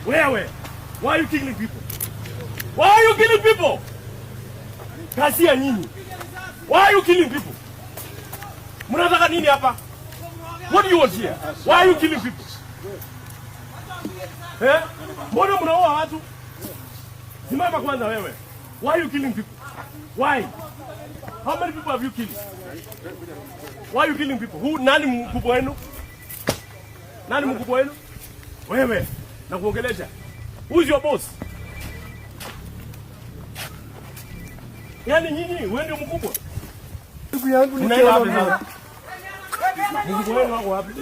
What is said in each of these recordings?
Wewe, why are you killing people? Why are you killing people? Kazi ya nini? Why are you killing people? Mnataka nini hapa? What do you want here? Why are you killing people? Eh? Mbona mnaoa watu? Simama kwanza wewe. Why are you killing people? Why? How many people have you killed? Why are you killing people? Who? Nani mkubwa wenu? Nani mkubwa wenu? Wewe. Na kuongelesha. Who is your boss? Yaani nyinyi wewe ndio mkubwa. Ndugu yangu ni kama mkubwa wenu wako wapi?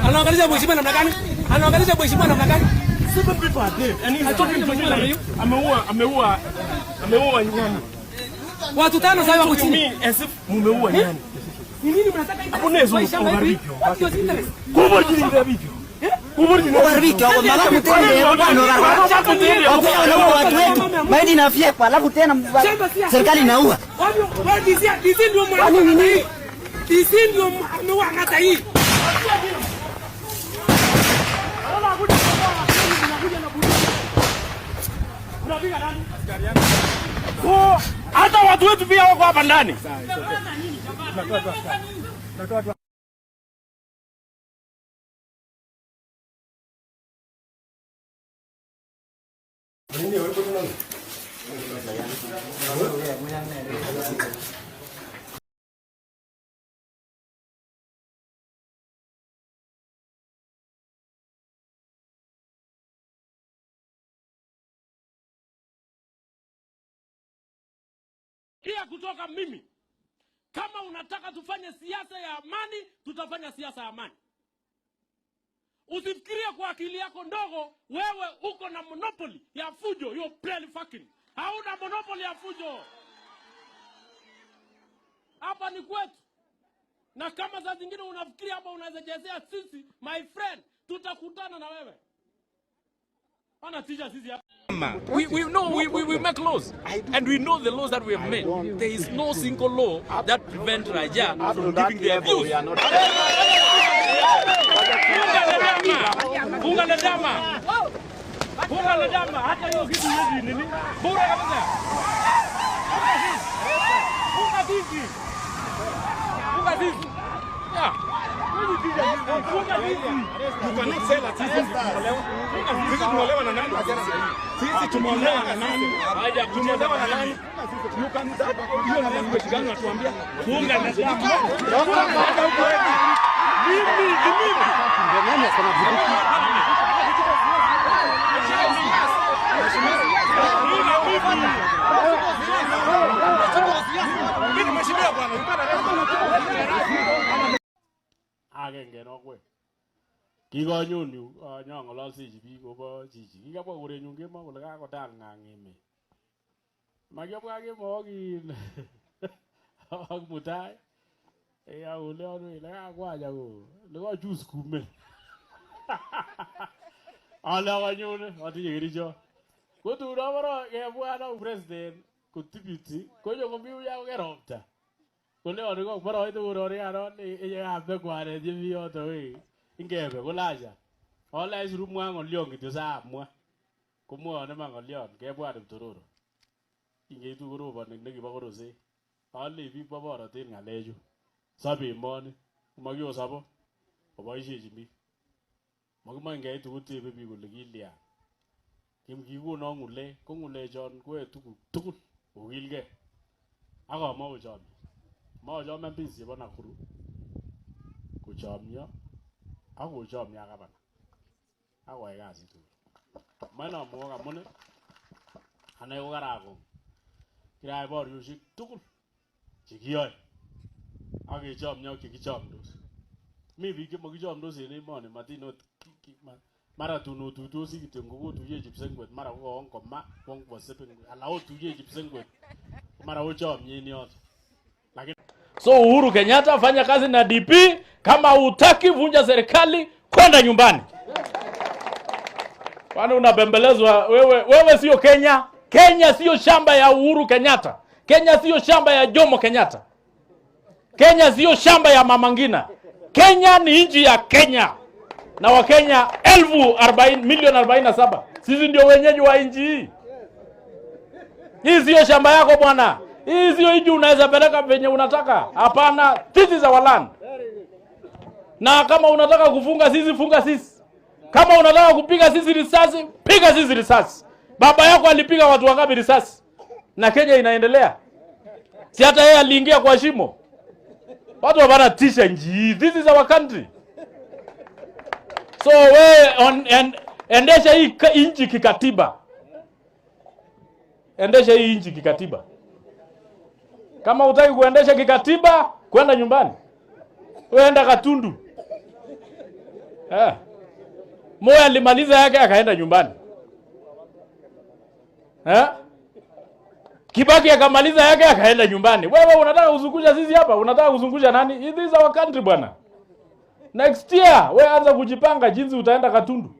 Anaangalia mheshimiwa namna gani? Anaangalia mheshimiwa namna gani? 7 people are dead. And he's talking to me like ameua nyani. Watu 5 sasa wako chini. As if mumeua nyani. Ni nini mnataka hivi? Hakuna hizo What was interest? Kubwa jini ndio hivyo. Kubwa jini ndio hivyo. kwa mara mtende watu wetu. Maidi na fyepa alafu tena serikali inaua. Wewe DC ndio Kwani nini? DC ndio ameua hata hii. Hata watu wetu pia wako hapa ndani. Kia kutoka mimi. Kama unataka tufanye siasa ya amani, tutafanya siasa ya amani. Usifikirie kwa akili yako ndogo, wewe uko na monopoly ya fujo, you're barely fucking. Hauna monopoly ya fujo. Hapa ni kwetu. Na kama za zingine unafikiria hapa unaweza jezea sisi, my friend, tutakutana na wewe. Ana tija sisi hapa. We know we make laws, and we know the laws that we have made. There is no single law that prevents Raja from giving their views. Bunga la dama, hata hiyo kitu hizi nini? Bora kabisa. Bunga hizi. Yeah. Sisi tumeolewa na nani? Sisi tumeolewa na nani? Tumeolewa na nani? Hiyo na language gani unatuambia? Funga na damu. Mimi. Nani asema vipi? Mimi mheshimiwa bwana. Agenge nokwe. Kikonyoni nyong'ololsechi biik kobo chichi. Kikabwa korenyun kemo kole kakotal ng'ang'emet. Makiabwa kemo kin ak mutai. Akole ono ile kakwaja ko. Lekachus kume. Ala kanyone atinye kericho. Kotun aboro kebwan ak president kotibiti konyo komi uya kokeropta. Kole ono ko boroite korori aron abe kwaret yemi yoto we. Ingebe kolaja. Ola isiru mwa ng'olyon kityo saamwa. Komwoone ma ng'olyon kebwan Kiptororo. Ingeitu koroboni nekibo koroset. Ale biik bo borotet ng'alechu. Sobe emoni. Komakiosobo. Koboisiechi biik. Makimoe ngeitu kotebe biik kole kilyan. Kikono ng'ule, ko ng'ulechon koe tuguk tugul kokilgei. Akamwa kochomyo. Mochome mbisi chebo Nakuru. Kochomyo. Akochomyo ak gavana. Akoyai kasit tugul. Moe amwok amun ane ko karakong. Kirayai borioshek tugul chekiyoe. Ak kechomyo ak chekichomdos. Mi biik chemakichomdos en emoni matin ot mara tunotuitosi kityo ngokotuye Chepsengwet mara kokon koma wong koseben ala otuye Chepsengwet mara ochomyen yote. Lakini So Uhuru Kenyatta, fanya kazi na DP. Kama hutaki vunja serikali, kwenda nyumbani. Kwani unabembelezwa wewe sio Kenya? Kenya sio shamba ya Uhuru Kenyatta. Kenya sio shamba ya Jomo Kenyatta. Kenya sio shamba ya Mama Ngina. Kenya ni nchi ya Kenya. Na Wakenya 47,000,000. Sisi ndio wenyeji wa nchi hii. Hii sio shamba yako bwana. Hii sio nchi unaweza peleka penye unataka. Hapana, this is our land. Na kama unataka kufunga sisi, funga sisi. Kama unataka kupiga sisi risasi, piga sisi risasi. Baba yako alipiga watu wangapi risasi? Na Kenya inaendelea. Si hata yeye aliingia kwa shimo. Watu wanatisha nchi. This is our country. So endesha hii nchi kikatiba. Endesha hii nchi kikatiba. Kama hutaki kuendesha kikatiba, kwenda nyumbani. Wewe enda Gatundu. Moi alimaliza yake akaenda nyumbani. Kibaki akamaliza yake akaenda nyumbani. Wewe unataka kuzungusha sisi hapa? Unataka kuzungusha nani? This is our country bwana. Next year wewe anza kujipanga jinsi utaenda Gatundu.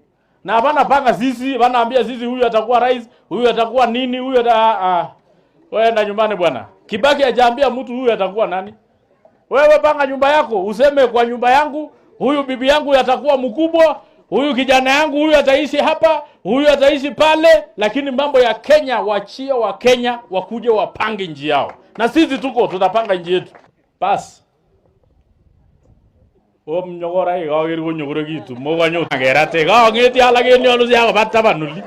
Na hapana panga sisi, wanaambia sisi huyu atakuwa rais, huyu atakuwa nini, huyu wewe enda nyumbani bwana. Kibaki hajaambia mtu huyu atakuwa nani. Wewe panga nyumba yako, useme kwa nyumba yangu, huyu bibi yangu atakuwa mkubwa, huyu kijana yangu huyu ataishi hapa, huyu ataishi pale, lakini mambo ya Kenya wachie wa Kenya wakuje wapange nchi yao. Na sisi tutapanga nchi yetu. Bas. Mnyogora igawiri kunyogoro gitu. Moga nyogerate. Ga ngeti ala geni oluzi ya batabanuli.